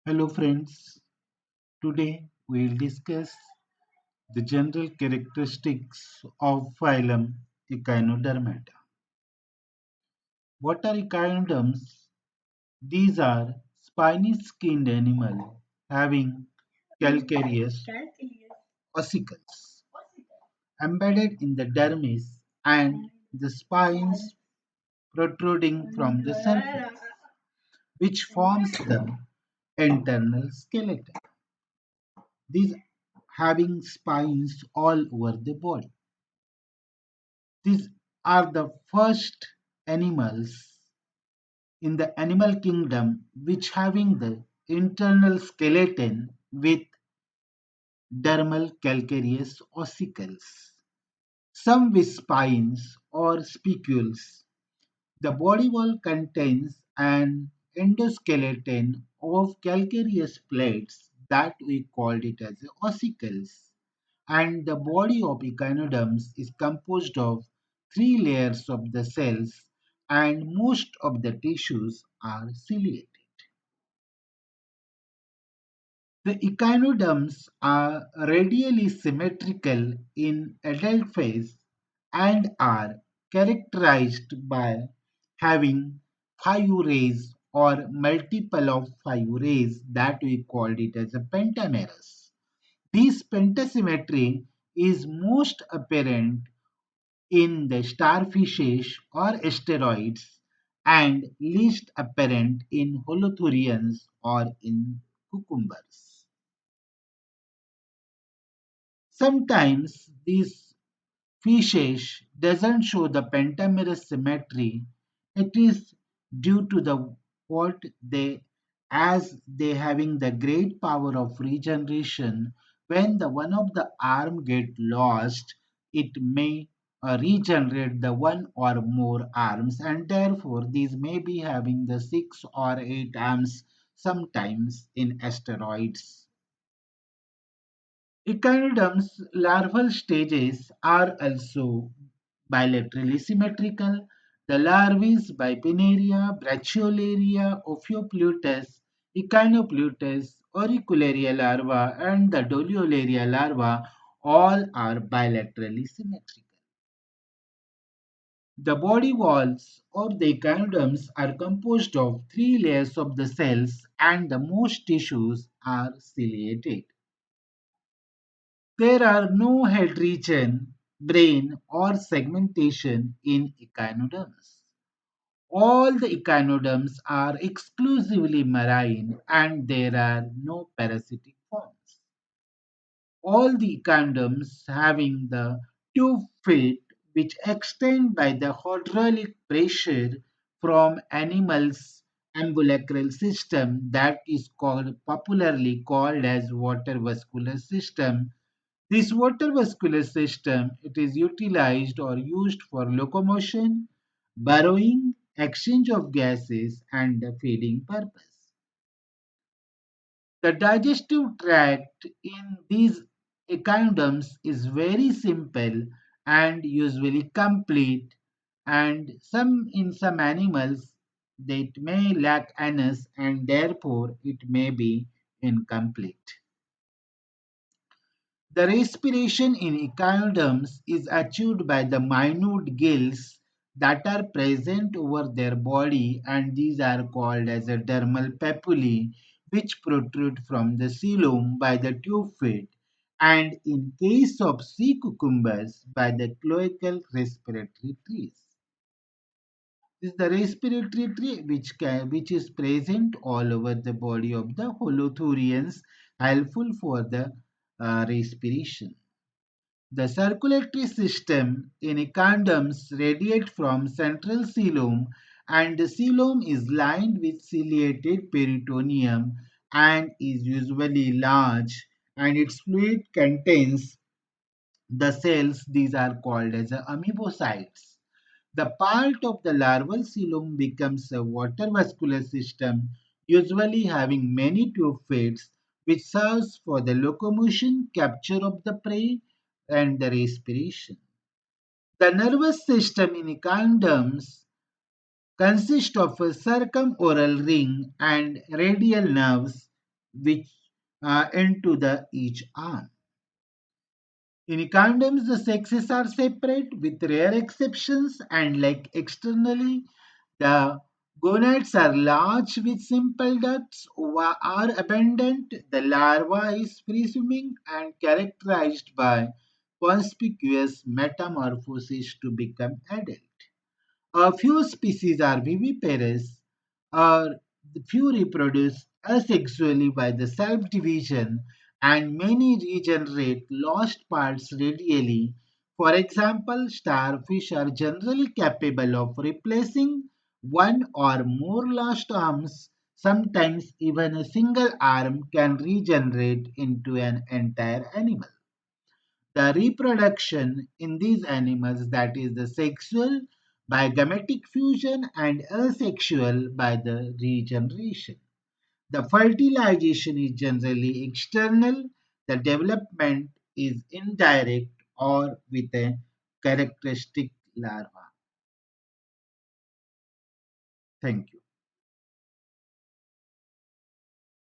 Hello friends, today we'll discuss the general characteristics of phylum Echinodermata. What are echinoderms? These are spiny-skinned animals having calcareous ossicles embedded in the dermis and the spines protruding from the surface, which forms the internal skeleton. These having spines all over the body. These are the first animals in the animal kingdom which having the internal skeleton with dermal calcareous ossicles, some with spines or spicules. The body wall contains an endoskeleton of calcareous plates that we called it as ossicles, and the body of echinoderms is composed of three layers of the cells, and most of the tissues are ciliated. The echinoderms are radially symmetrical in adult phase and are characterized by having five rays or multiple of five rays that we called it as a pentamerous. This pentasymmetry is most apparent in the starfishes or asteroids and least apparent in holothurians or in cucumbers. Sometimes these fishes doesn't show the pentamerous symmetry. It is due to the what they as they having the great power of regeneration. When the one of the arm get lost, it may regenerate the one or more arms, and therefore these may be having the six or eight arms sometimes in asteroids. Echinoderms' larval stages are also bilaterally symmetrical. The larvae Bipinnaria, Brachyolaria, Ophioplutus, Echinoplutus, Auricularia larva, and the Doliolaria larva all are bilaterally symmetrical. The body walls of the echinoderms are composed of three layers of the cells, and the most tissues are ciliated. There are no head region, brain, or segmentation in echinoderms. All the echinoderms are exclusively marine and there are no parasitic forms. All the echinoderms having the tube feet which extend by the hydraulic pressure from animals' ambulacral system that is called popularly called as water vascular system. This water vascular system it is utilized or used for locomotion, burrowing, exchange of gases, and the feeding purpose. The digestive tract in these echinoderms is very simple and usually complete, and some animals that may lack anus and therefore it may be incomplete. The respiration in echinoderms is achieved by the minute gills that are present over their body, and these are called as a dermal papillae which protrude from the coelom by the tube feet, and in case of sea cucumbers by the cloacal respiratory trees. This is the respiratory tree which is present all over the body of the holothurians, helpful for the respiration. The circulatory system in condoms radiate from central coelom, and the coelom is lined with ciliated peritoneum and is usually large, and its fluid contains the cells. These are called as amoebocytes. The part of the larval coelom becomes a water vascular system, usually having many tube feet, which serves for the locomotion, capture of the prey, and the respiration. The nervous system in echinoderms consists of a circumoral ring and radial nerves which into the each arm. In echinoderms, the sexes are separate with rare exceptions, and like externally, the gonads are large with simple ducts are abundant. The larva is free swimming and characterized by conspicuous metamorphosis to become adult. A few species are viviparous, or few reproduce asexually by the self-division, and many regenerate lost parts radially. For example, starfish are generally capable of replacing one or more lost arms. Sometimes even a single arm can regenerate into an entire animal. The reproduction in these animals, that is the sexual by gametic fusion and asexual by the regeneration. The fertilization is generally external, the development is indirect or with a characteristic larva. Thank you.